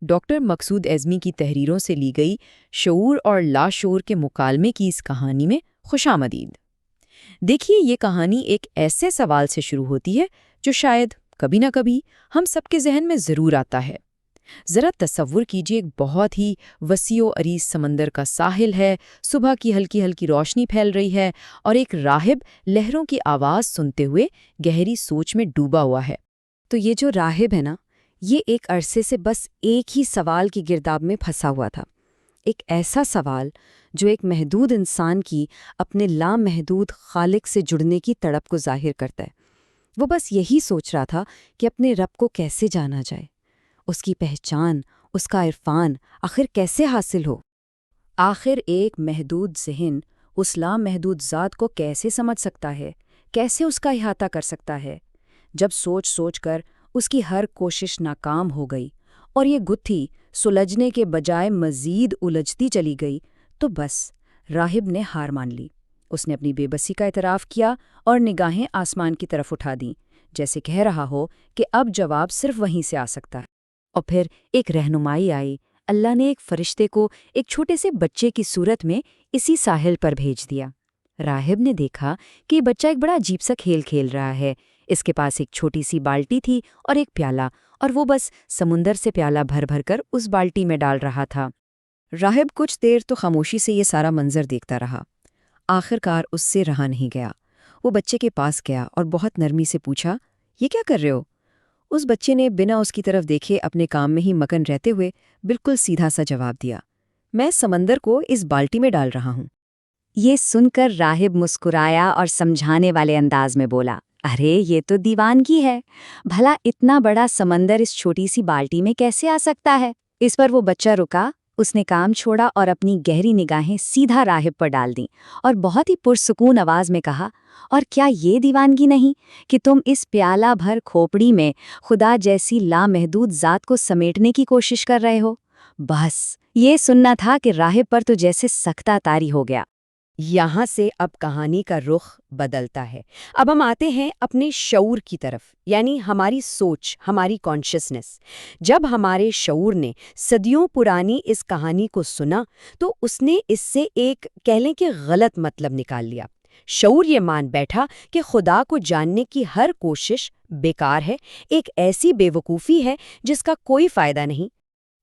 Doctor مقصود اعظمی کی تحریروں سے لی گئی شعور اور لاشعور کے مکالمے کی اس کہانی میں خوش آمدید۔ دیکھیے، یہ کہانی ایک ایسے سوال سے شروع ہوتی ہے جو شاید کبھی نہ کبھی ہم سب کے ذہن میں ضرور آتا ہے۔ ذرا تصور کیجیے، ایک بہت ہی وسیع و عریض سمندر کا ساحل ہے، صبح کی ہلکی ہلکی روشنی پھیل رہی ہے اور ایک راہب لہروں کی آواز سنتے ہوئے گہری سوچ میں ڈوبا ہوا ہے۔ تو یہ جو راہب ہے نا، یہ ایک عرصے سے بس ایک ہی سوال کی گرداب میں پھنسا ہوا تھا۔ ایک ایسا سوال جو ایک محدود انسان کی اپنے لامحدود خالق سے جڑنے کی تڑپ کو ظاہر کرتا ہے۔ وہ بس یہی سوچ رہا تھا کہ اپنے رب کو کیسے جانا جائے، اس کی پہچان، اس کا عرفان آخر کیسے حاصل ہو۔ آخر ایک محدود ذہن اس لامحدود ذات کو کیسے سمجھ سکتا ہے، کیسے اس کا احاطہ کر سکتا ہے؟ جب سوچ سوچ کر اس کی ہر کوشش ناکام ہو گئی اور یہ گتھی سلجھنے کے بجائے مزید الجھتی چلی گئی، تو بس راہب نے ہار مان لی۔ اس نے اپنی بے بسی کا اعتراف کیا اور نگاہیں آسمان کی طرف اٹھا دیں، جیسے کہہ رہا ہو کہ اب جواب صرف وہیں سے آ سکتا ہے۔ اور پھر ایک رہنمائی آئی۔ اللہ نے ایک فرشتے کو ایک چھوٹے سے بچے کی صورت میں اسی ساحل پر بھیج دیا۔ راہب نے دیکھا کہ یہ بچہ ایک بڑا عجیب سا کھیل کھیل رہا ہے۔ اس کے پاس ایک چھوٹی سی بالٹی تھی اور ایک پیالہ، اور وہ بس سمندر سے پیالہ بھر بھر کر اس بالٹی میں ڈال رہا تھا۔ راہب کچھ دیر تو خاموشی سے یہ سارا منظر دیکھتا رہا۔ آخرکار اس سے رہا نہیں گیا۔ وہ بچے کے پاس گیا اور بہت نرمی سے پوچھا، یہ کیا کر رہے ہو؟ اس بچے نے بنا اس کی طرف دیکھے اپنے کام میں ہی مگن رہتے ہوئے بالکل سیدھا سا جواب دیا، میں سمندر کو اس بالٹی میں ڈال رہا ہوں۔ یہ سن کر راہب مسکرایا اور سمجھانے والے انداز میں بولا، ارے یہ تو دیوانگی ہے، بھلا اتنا بڑا سمندر اس چھوٹی سی بالٹی میں کیسے آ سکتا ہے؟ اس پر وہ بچہ رکا، اس نے کام چھوڑا اور اپنی گہری نگاہیں سیدھا راہب پر ڈال دیں اور بہت ہی پرسکون آواز میں کہا، اور کیا یہ دیوانگی نہیں کہ تم اس پیالہ بھر کھوپڑی میں خدا جیسی لامحدود ذات کو سمیٹنے کی کوشش کر رہے ہو؟ بس یہ سننا تھا کہ راہب پر تو جیسے سکتہ طاری ہو گیا۔ یہاں سے اب کہانی کا رخ بدلتا ہے۔ اب ہم آتے ہیں اپنے شعور کی طرف، یعنی ہماری سوچ، ہماری کانشسنس۔ جب ہمارے شعور نے صدیوں پرانی اس کہانی کو سنا تو اس نے اس سے ایک کہہ لیں کہ غلط مطلب نکال لیا۔ شعور یہ مان بیٹھا کہ خدا کو جاننے کی ہر کوشش بیکار ہے، ایک ایسی بے وقوفی ہے جس کا کوئی فائدہ نہیں۔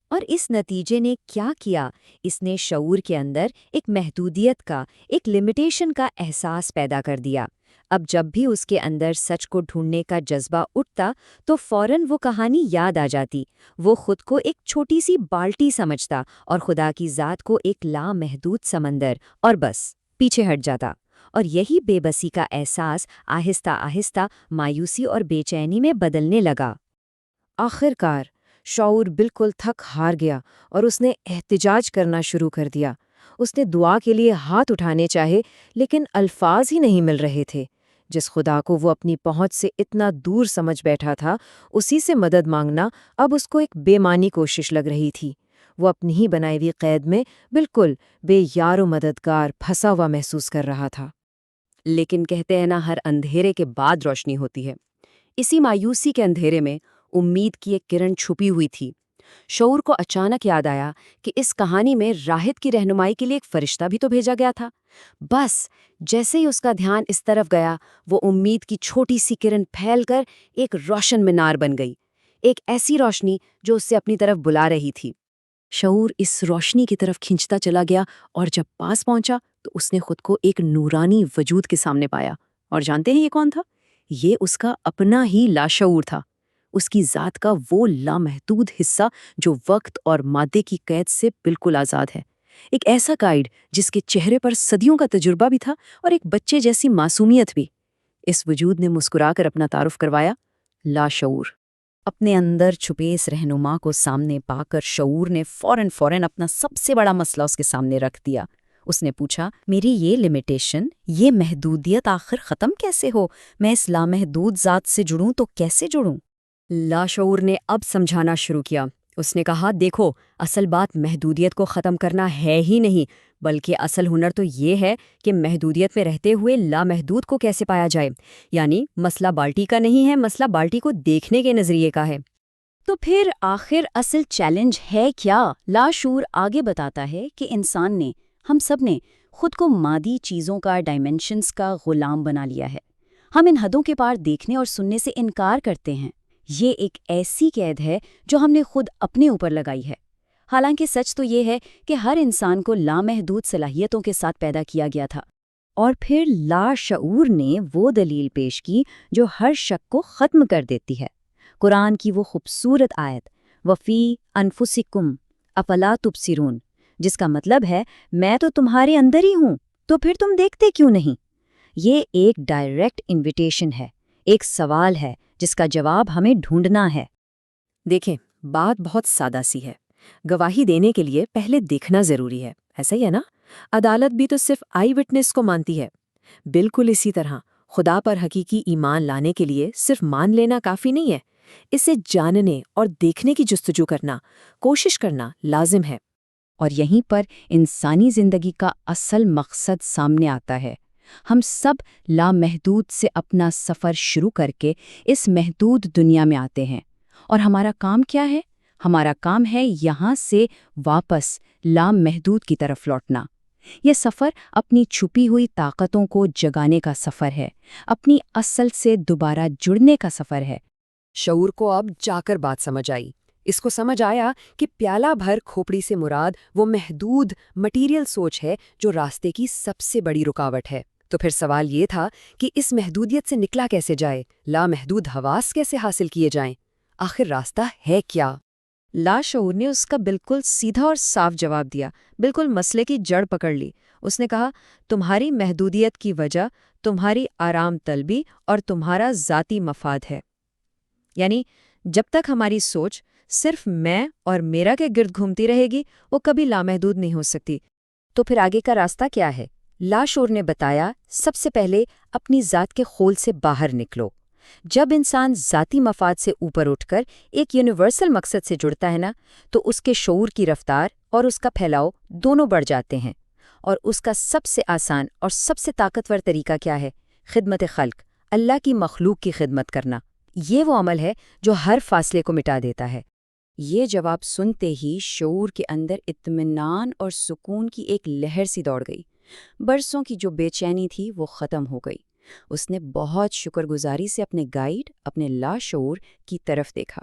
اور اس نتیجے نے کیا کیا؟ اس نے شعور کے اندر ایک محدودیت کا، ایک لمیٹیشن کا احساس پیدا کر دیا۔ اب جب بھی اس کے اندر سچ کو ڈھونڈنے کا جذبہ اٹھتا تو فوراً وہ کہانی یاد آ جاتی۔ وہ خود کو ایک چھوٹی سی بالٹی سمجھتا اور خدا کی ذات کو ایک لامحدود سمندر، اور بس پیچھے ہٹ جاتا۔ اور یہی بے بسی کا احساس آہستہ آہستہ مایوسی اور بے چینی میں بدلنے لگا۔ آخرکار شعور بالکل تھک ہار گیا اور اس نے احتجاج کرنا شروع کر دیا۔ اس نے دعا کے لیے ہاتھ اٹھانے چاہے، لیکن الفاظ ہی نہیں مل رہے تھے۔ جس خدا کو وہ اپنی پہنچ سے اتنا دور سمجھ بیٹھا تھا، اسی سے مدد مانگنا اب اس کو ایک بے معنی کوشش لگ رہی تھی۔ وہ اپنی ہی بنائی ہوئی قید میں بالکل بے یار و مددگار پھنسا ہوا محسوس کر رہا تھا۔ لیکن کہتے ہیں نا، ہر اندھیرے کے بعد روشنی ہوتی ہے۔ اسی مایوسی کے اندھیرے میں امید کی ایک کرن چھپی ہوئی تھی۔ شعور کو اچانک یاد آیا کہ اس کہانی میں راہب کی رہنمائی کے لیے ایک فرشتہ بھی تو بھیجا گیا تھا۔ بس جیسے ہی اس کا دھیان اس طرف گیا، وہ امید کی چھوٹی سی کرن پھیل کر ایک روشن مینار بن گئی، ایک ایسی روشنی جو اسے اپنی طرف بلا رہی تھی۔ شعور اس روشنی کی طرف کھنچتا چلا گیا اور جب پاس پہنچا تو اس نے خود کو ایک نورانی وجود کے سامنے پایا۔ اور جانتے ہیں یہ کون تھا؟ یہ اس کا اپنا ہی لاشعور تھا، اس کی ذات کا وہ لامحدود حصہ جو وقت اور مادے کی قید سے بالکل آزاد ہے۔ ایک ایسا گائیڈ جس کے چہرے پر صدیوں کا تجربہ بھی تھا اور ایک بچے جیسی معصومیت بھی۔ اس وجود نے مسکرا کر اپنا تعارف کروایا، لاشعور۔ اپنے اندر چھپے اس رہنما کو سامنے پا کر شعور نے فوراً اپنا سب سے بڑا مسئلہ اس کے سامنے رکھ دیا۔ اس نے پوچھا، میری یہ لمیٹیشن، یہ محدودیت آخر ختم کیسے ہو؟ میں اس لامحدود ذات سے جڑوں تو کیسے جڑوں؟ لاشعور نے اب سمجھانا شروع کیا۔ اس نے کہا، دیکھو، اصل بات محدودیت کو ختم کرنا ہے ہی نہیں، بلکہ اصل ہنر تو یہ ہے کہ محدودیت میں رہتے ہوئے لامحدود کو کیسے پایا جائے۔ یعنی مسئلہ بالٹی کا نہیں ہے، مسئلہ بالٹی کو دیکھنے کے نظریے کا ہے۔ تو پھر آخر اصل چیلنج ہے کیا؟ لاشعور آگے بتاتا ہے کہ انسان نے، ہم سب نے، خود کو مادی چیزوں کا، ڈائمینشنز کا غلام بنا لیا ہے۔ ہم ان حدوں کے پار دیکھنے اور سننے سے انکار کرتے ہیں۔ یہ ایک ایسی قید ہے جو ہم نے خود اپنے اوپر لگائی ہے۔ حالانکہ سچ تو یہ ہے کہ ہر انسان کو لامحدود صلاحیتوں کے ساتھ پیدا کیا گیا تھا۔ اور پھر لاشعور نے وہ دلیل پیش کی جو ہر شک کو ختم کر دیتی ہے۔ قرآن کی وہ خوبصورت آیت وَفِي أَنفُسِكُمْ أَفَلَا تُبْصِرُونَ، جس کا مطلب ہے میں تو تمہارے اندر ہی ہوں، تو پھر تم دیکھتے کیوں نہیں؟ یہ ایک ڈائریکٹ انویٹیشن ہے، ایک سوال ہے جس کا جواب ہمیں ڈھونڈنا ہے۔ دیکھیں، بات بہت سادہ سی ہے۔ گواہی دینے کے لیے پہلے دیکھنا ضروری ہے، ایسا ہی ہے نا؟ عدالت بھی تو صرف آئی وٹنس کو مانتی ہے۔ بالکل اسی طرح خدا پر حقیقی ایمان لانے کے لیے صرف مان لینا کافی نہیں ہے، اسے جاننے اور دیکھنے کی جستجو کرنا، کوشش کرنا لازم ہے۔ اور یہیں پر انسانی زندگی کا اصل مقصد سامنے آتا ہے۔ ہم سب لامحدود سے اپنا سفر شروع کر کے اس محدود دنیا میں آتے ہیں، اور ہمارا کام کیا ہے؟ ہمارا کام ہے یہاں سے واپس لامحدود کی طرف لوٹنا۔ یہ سفر اپنی چھپی ہوئی طاقتوں کو جگانے کا سفر ہے، اپنی اصل سے دوبارہ جڑنے کا سفر ہے۔ شعور کو اب جا کر بات سمجھ آئی۔ اس کو سمجھ آیا کہ پیالہ بھر کھوپڑی سے مراد وہ محدود مٹیریل سوچ ہے جو راستے کی سب سے بڑی رکاوٹ ہے۔ تو پھر سوال یہ تھا کہ اس محدودیت سے نکلا کیسے جائے؟ لامحدود حواس کیسے حاصل کیے جائیں؟ آخر راستہ ہے کیا؟ لاشعور نے اس کا بالکل سیدھا اور صاف جواب دیا، بالکل مسئلے کی جڑ پکڑ لی۔ اس نے کہا، تمہاری محدودیت کی وجہ تمہاری آرام طلبی اور تمہارا ذاتی مفاد ہے۔ یعنی جب تک ہماری سوچ صرف میں اور میرا کے گرد گھومتی رہے گی، وہ کبھی لامحدود نہیں ہو سکتی۔ تو پھر آگے کا راستہ کیا ہے؟ لاشعور نے بتایا، سب سے پہلے اپنی ذات کے خول سے باہر نکلو۔ جب انسان ذاتی مفاد سے اوپر اٹھ کر ایک یونیورسل مقصد سے جڑتا ہے نا، تو اس کے شعور کی رفتار اور اس کا پھیلاؤ دونوں بڑھ جاتے ہیں۔ اور اس کا سب سے آسان اور سب سے طاقتور طریقہ کیا ہے؟ خدمت خلق، اللہ کی مخلوق کی خدمت کرنا۔ یہ وہ عمل ہے جو ہر فاصلے کو مٹا دیتا ہے۔ یہ جواب سنتے ہی شعور کے اندر اطمینان اور سکون کی ایک لہر سی دوڑ گئی۔ برسوں کی جو بے چینی تھی وہ ختم ہو گئی۔ اس نے بہت شکر گزاری سے اپنے گائیڈ، اپنے لاشعور کی طرف دیکھا۔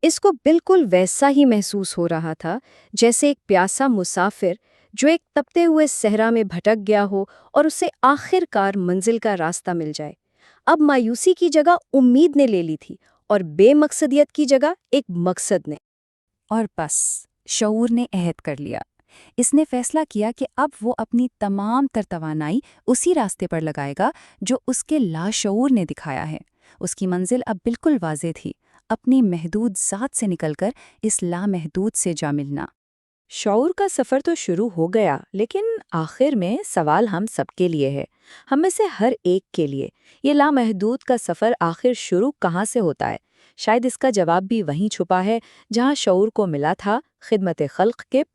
اس کو بالکل ویسا ہی محسوس ہو رہا تھا جیسے ایک پیاسا مسافر جو ایک تپتے ہوئے صحرا میں بھٹک گیا ہو اور اسے آخر کار منزل کا راستہ مل جائے۔ اب مایوسی کی جگہ امید نے لے لی تھی، اور بے مقصدیت کی جگہ ایک مقصد نے۔ اور بس شعور نے عہد کر لیا۔ اس نے فیصلہ کیا کہ اب وہ اپنی تمام تر توانائی اسی راستے پر لگائے گا جو اس کے لاشعور نے دکھایا ہے۔ اس کی منزل اب بالکل واضح تھی، اپنی محدود ذات سے نکل کر اس لامحدود سے جا ملنا۔ شعور کا سفر تو شروع ہو گیا، لیکن آخر میں سوال ہم سب کے لیے ہے، ہم میں سے ہر ایک کے لیے۔ یہ لامحدود کا سفر آخر شروع کہاں سے ہوتا ہے؟ شاید اس کا جواب بھی وہیں چھپا ہے جہاں شعور کو ملا تھا، خدمت خلق کے